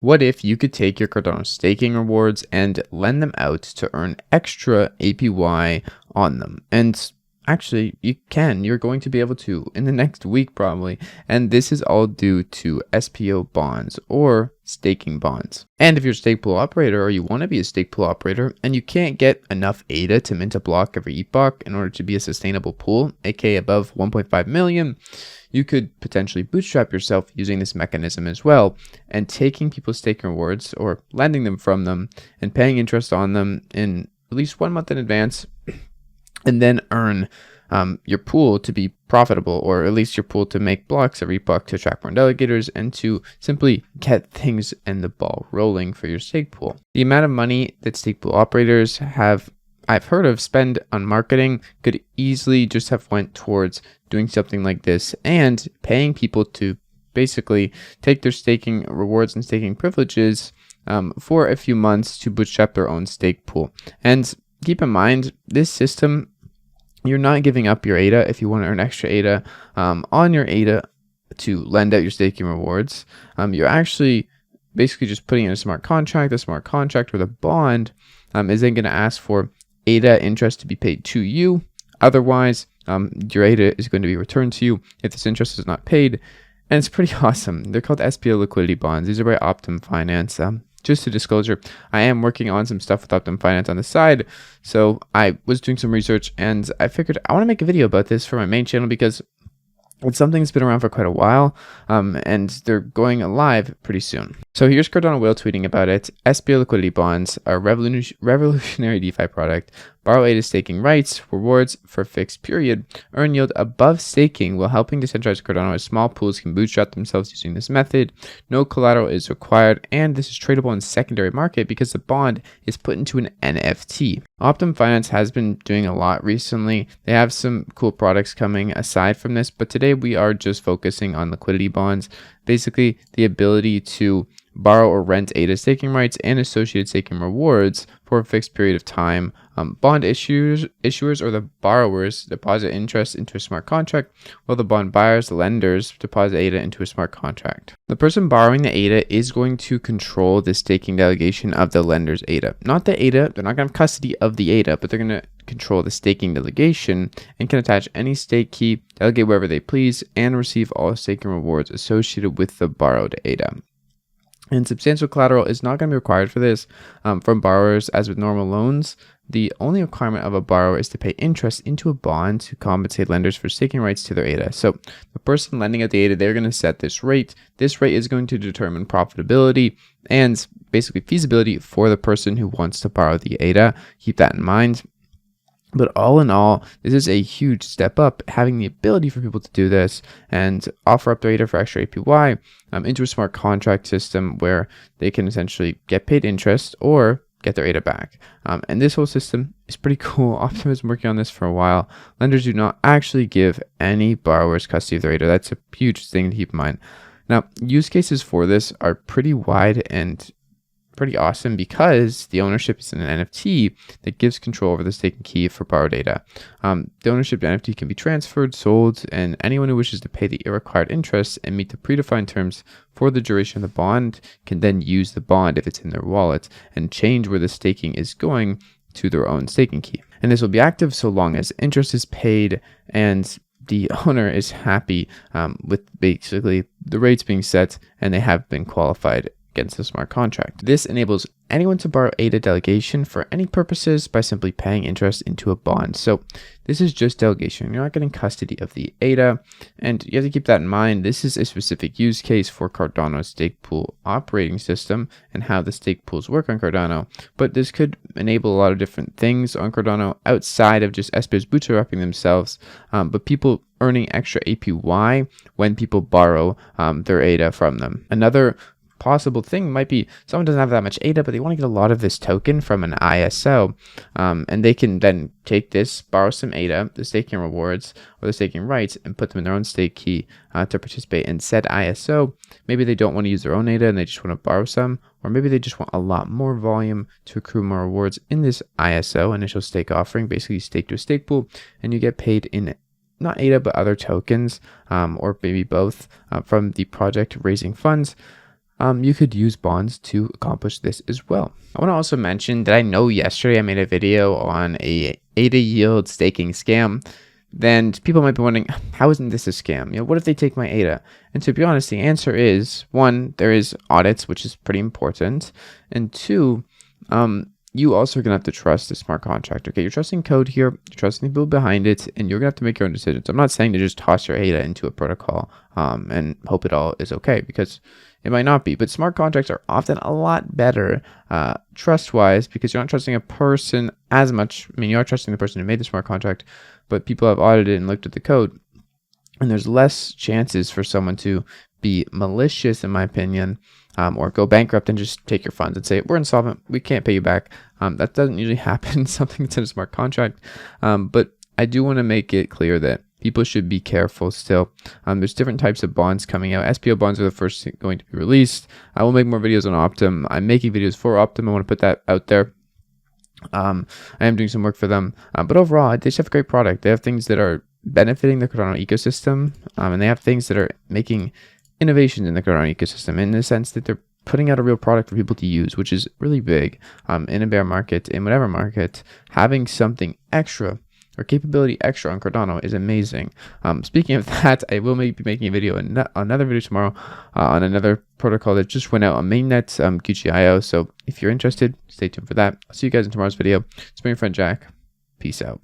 What if you could take your Cardano staking rewards and lend them out to earn extra APY on them? And actually, you can. You're going to be able to in the next week, probably. And this is all due to SPO bonds or staking bonds. And if you're a stake pool operator or you want to be a stake pool operator and you can't get enough ADA to mint a block every epoch in order to be a sustainable pool, aka above 1.5 million, you could potentially bootstrap yourself using this mechanism as well, and taking people's staking rewards or lending them from them and paying interest on them in at least 1 month in advance, and then earn your pool to be profitable, or at least your pool to make blocks every buck to attract more delegators and to simply get things and the ball rolling for your stake pool. The amount of money that stake pool operators have, I've heard of, spend on marketing could easily just have went towards doing something like this and paying people to basically take their staking rewards and staking privileges for a few months to bootstrap their own stake pool. And keep in mind, this system, you're not giving up your ADA if you want to earn extra ADA on your ADA to lend out your staking rewards. You're actually basically just putting in a smart contract. A smart contract with a bond is then going to ask for ADA interest to be paid to you. Otherwise, your ADA is going to be returned to you if this interest is not paid. And it's pretty awesome. They're called SPO liquidity bonds. These are by Optim Finance. Just a disclosure, I am working on some stuff with Optim Finance on the side. So I was doing some research and I figured I want to make a video about this for my main channel because it's something that's been around for quite a while, and they're going live pretty soon. So here's Cardano Whale tweeting about it. SPO liquidity bonds are a revolutionary DeFi product. Borrow ADA staking rights, rewards for a fixed period, earn yield above staking while helping decentralize Cardano as small pools can bootstrap themselves using this method. No collateral is required, and this is tradable in secondary market because the bond is put into an NFT. Optim Finance has been doing a lot recently. They have some cool products coming aside from this, but today we are just focusing on liquidity bonds, basically the ability to borrow or rent ADA staking rights and associated staking rewards for a fixed period of time. Bond issuers or the borrowers deposit interest into a smart contract, while the bond buyers, the lenders, deposit ADA into a smart contract. The person borrowing the ADA is going to control the staking delegation of the lender's ADA. Not the ADA, they're not going to have custody of the ADA, but they're going to control the staking delegation and can attach any stake key, delegate wherever they please, and receive all staking rewards associated with the borrowed ADA. And substantial collateral is not going to be required for this from borrowers. As with normal loans, the only requirement of a borrower is to pay interest into a bond to compensate lenders for staking rights to their ADA. So the person lending out the ADA, they're going to set this rate. This rate is going to determine profitability and basically feasibility for the person who wants to borrow the ADA. Keep that in mind. But all in all, this is a huge step up, having the ability for people to do this and offer up their ADA for extra APY into a smart contract system where they can essentially get paid interest or get their ADA back. And this whole system is pretty cool. Optim has been working on this for a while. Lenders do not actually give any borrowers custody of their ADA. That's a huge thing to keep in mind. Now, use cases for this are pretty wide and pretty awesome because the ownership is in an NFT that gives control over the staking key for borrowed data. The ownership NFT can be transferred, sold, and anyone who wishes to pay the required interest and meet the predefined terms for the duration of the bond can then use the bond if it's in their wallet and change where the staking is going to their own staking key. And this will be active so long as interest is paid and the owner is happy with basically the rates being set and they have been qualified against the smart contract. This enables anyone to borrow ADA delegation for any purposes by simply paying interest into a bond. So this is just delegation. You're not getting custody of the ADA, and you have to keep that in mind. This is a specific use case for Cardano's stake pool operating system and how the stake pools work on Cardano, but this could enable a lot of different things on Cardano outside of just SPOs bootstrapping themselves, but people earning extra APY when people borrow their ADA from them. Another possible thing might be someone doesn't have that much ADA, but they want to get a lot of this token from an ISO, and they can then take this, borrow some ADA, the staking rewards or the staking rights, and put them in their own stake key to participate in said ISO. Maybe they don't want to use their own ADA and they just want to borrow some, or maybe they just want a lot more volume to accrue more rewards in this ISO, initial stake offering. Basically, you stake to a stake pool and you get paid in not ADA but other tokens, or maybe both, from the project raising funds. you could use bonds to accomplish this as well. I want to also mention that I know yesterday I made a video on a ADA yield staking scam. Then people might be wondering, how isn't this a scam? What if they take my ADA? And to be honest, the answer is, one, there is audits, which is pretty important. And two, you also are going to have to trust the smart contract. Okay, you're trusting code here, you're trusting the people behind it, and you're going to have to make your own decisions. I'm not saying to just toss your ADA into a protocol and hope it all is okay, because it might not be. But smart contracts are often a lot better trust-wise, because you're not trusting a person as much. I mean, you are trusting the person who made the smart contract, but people have audited and looked at the code, and there's less chances for someone to be malicious, in my opinion, or go bankrupt and just take your funds and say, we're insolvent, we can't pay you back. That doesn't usually happen in something that's in a smart contract. But I do want to make it clear that people should be careful still. There's different types of bonds coming out. SPO bonds are the first going to be released. I will make more videos on Optim. I'm making videos for Optim. I want to put that out there. I am doing some work for them, but overall, they just have a great product. They have things that are benefiting the Cardano ecosystem, and they have things that are making innovations in the Cardano ecosystem in the sense that they're putting out a real product for people to use, which is really big. In a bear market, in whatever market, having something extra or capability extra on Cardano is amazing. Speaking of that, I will be making a video, another video tomorrow on another protocol that just went out on mainnet, QGIO. So if you're interested, stay tuned for that. I'll see you guys in tomorrow's video. It's been your friend Jack. Peace out.